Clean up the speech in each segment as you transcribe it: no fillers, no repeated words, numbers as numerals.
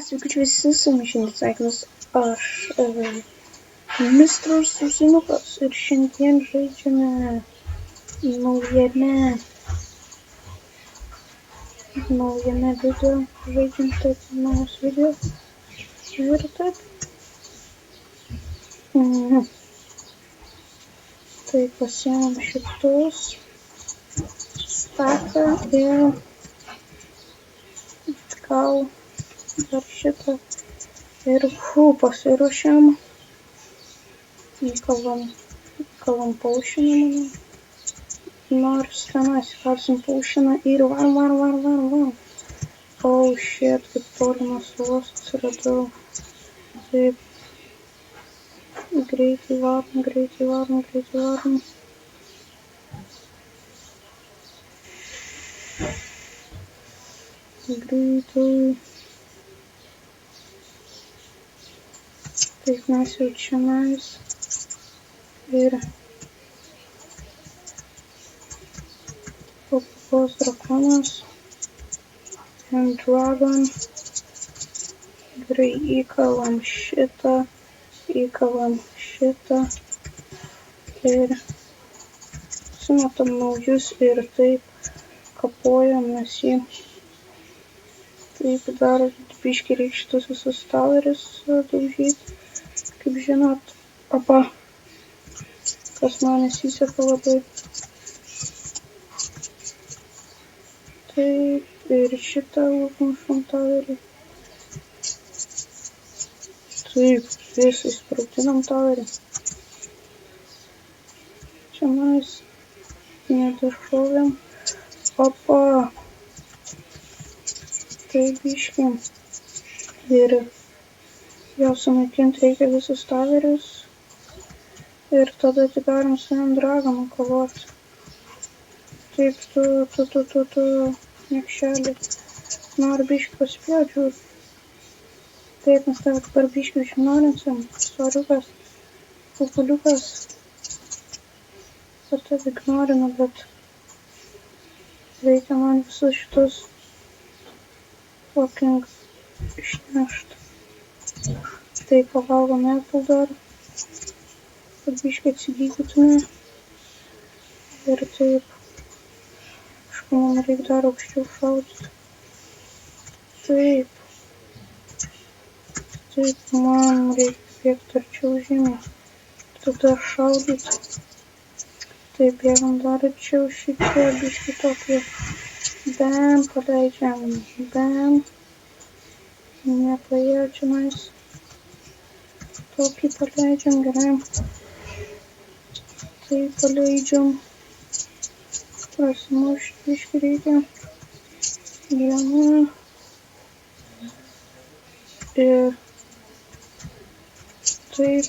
Sveiki visi su jumis šiandien sveikinuos aš, Mistras Susinukas, ir šiandien žaidžiame naujame video, žaidžiam taip naujas video ir taip. Tai pasiėmam šitus staką ir gal dar šitą ir pasiruošiam, įkalam paušiną, nors tenais įkalsim paušiną ir var. Oh shit, kaip tolimas uostas radau. Taip, greitai varom. Greitai. Taip, mes jau čionais ir Papagos drakonas and dragon. Gerai, įkalam šitą ir sumetam naujus ir taip kapojam mes jį. Taip, dar biškį reik šitus visus towerius daužyti. Kaip žinot, kas man nesiseka labai. Taip, ir šitą užmušam towerį. Taip, visai sprautinam towerį. Čia mes nedašovėm. Taip, biškį. Ir jau sunaikinti reikia visus towerius. Ir tada tik galim su jam dragonu kovoti. Taip, tu, niekšelį. Noriu biškį pasipjauti. Taip, mes tave dabar biškį užminorinsim. Svariukas, pupuliukas. Aš tave ignorinu, bet reikia man visus šitus fucking išnešti. Taip, pavalgom apple dar, kad biškį atsigydytume. Ir taip, man reikia dar aukščiau šaudyti. Taip, man reikia bėgti arčiau žemės. Tada šaudyti. Taip, bėgam dar arčiau šitie biškį tokį. Bam, paleidžiam. Bam. Nepaėjo čionais. Tokį paleidžiam, gerai. Taip, paleidžiam. Prasimušti biškį reikia. Viena. Ir taip.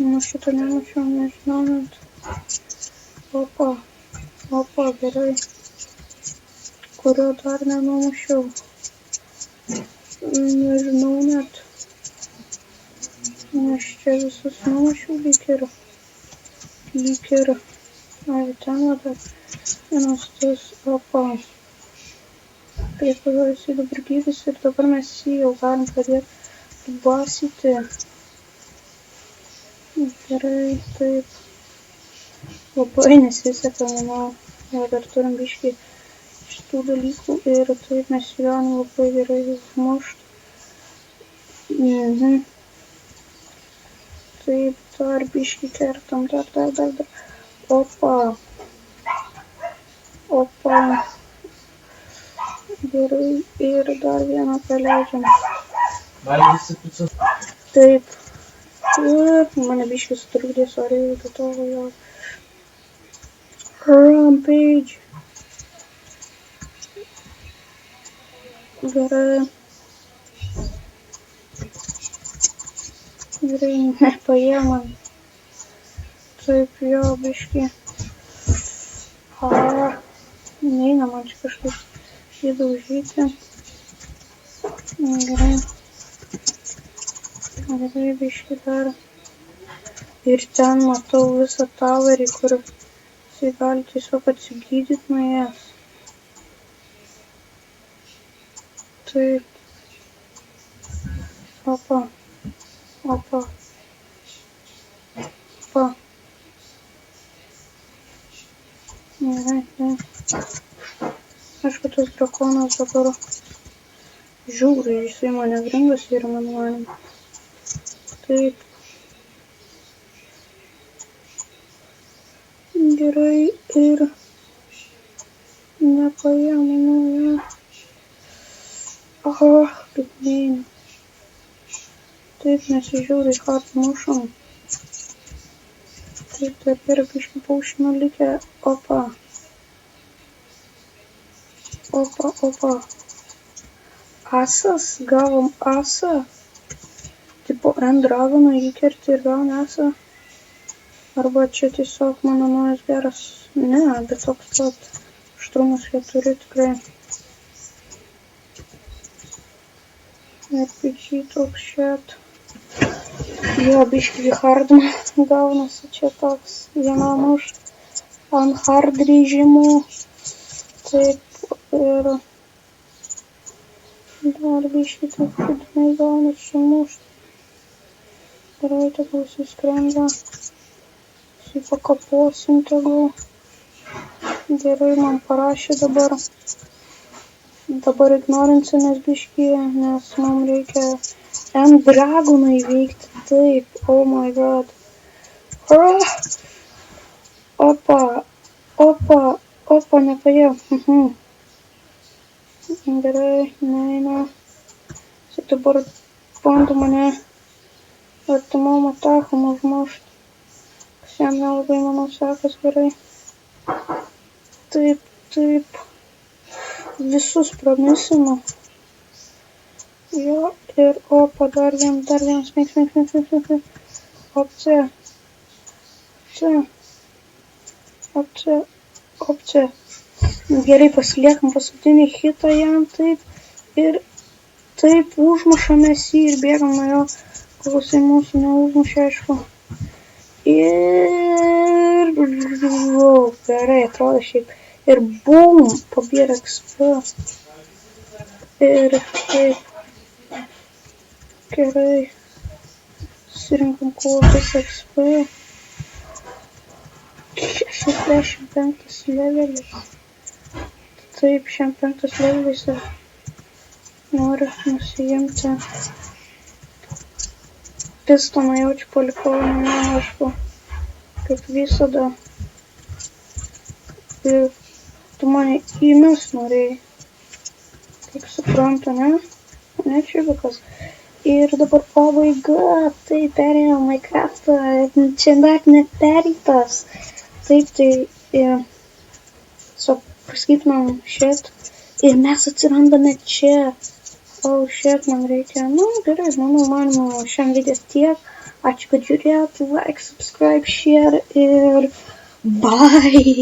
Nu šitą nemušiau, nežinau net. Opa, gerai. Kurio dar nenumušiau. Nežinau net. Aš čia visus numušiau lyg ir. Ai, ten dar. Vienas tas, opa. Taip, jisai dabar gyvis ir dabar mes jį jau galim pradėti basyti. Gerai, taip. Labai nesiseka, manau. Jau dar turim biškį šitų dalykų ir taip mes jį galim labai gerai užmušti. Taip, dar biškį kertam, dar. Opa. Gerai, ir dar vieną paleidžiam. Taip. Mane biškį sutrukdė, sorry, bet to jau. Rampage. Gerai, nepaėjo man. Taip, jo, biškį. Neina man čia kažkaip įdaužyti. Gerai, biškį dar. Ir ten matau visą towerį, kur jisai gali tiesiog atsigydyti nuėjęs. Taip. Opa. Opa. Opa. Gerai. Aišku, tas drakonas dabar žiūri, jisai manevringas yra, mano manimu. Taip. Gerai ir nepaėmė, jo. Aha, kaip neina. Taip, nesižiūri, hard mušam. Taip, dar yra biškį paušino likę. Opa. Opa. Asas, gavom asą. Tipo, N-Dragoną įkerti ir gavom asą. Arba čia tiesiog mano naujas geras. Ne, bet toks pat. Aštrumas 4 tikrai. RPG toks šet. Jo, biškį hardman gaunasi čia toks. Vienam už ant hard režimų. Taip, ir dar biškį taip šudinai gaunasi čia mušt. Gerai, tegul suskrenda. Pakaposim tegul. Gerai, man parašė dabar. Dabar ignorinsimės biškį, nes man reikia N-Dragoną įveikti. Taip, oh my god. Opa, nepaėjau. Gerai, neina. Jis dabar bando mane artimom atakom užmušti. Kas jam nelabai, manau, sekas gerai. Taip. Visus pramisinu. Jo, ir opa, dar vienas, smek. Opcija. Gerai, pasiliekam paskutinį hitą jam, taip. Ir taip, užmušamės jį ir bėgam nuo jo, kol jisai mūsų neužmušė, aišku. Ir gerai, atrodo šiaip. Ir bum, pabėra XP. Ir taip. Gerai. Surinkam kovotis XP. 65 levelis. Taip, 65 levelis ir noriu nusiimti. Pistoną jaučiu palikau, aišku, kaip visada. Ir tu mane įmes norėjai. Kaip suprantu, ne? Ne čiubikas. Ir dabar pabaiga. Tai perėjau Minecraftą. Čia dar net pereitas. Taip, tai paskaitinam šit. Ir mes atsirandame čia. Oh, shit, man reikia. Nu, gerai, manau, šiam video tiek. Ačiū, kad žiūrėjot. Like, subscribe, share ir bye.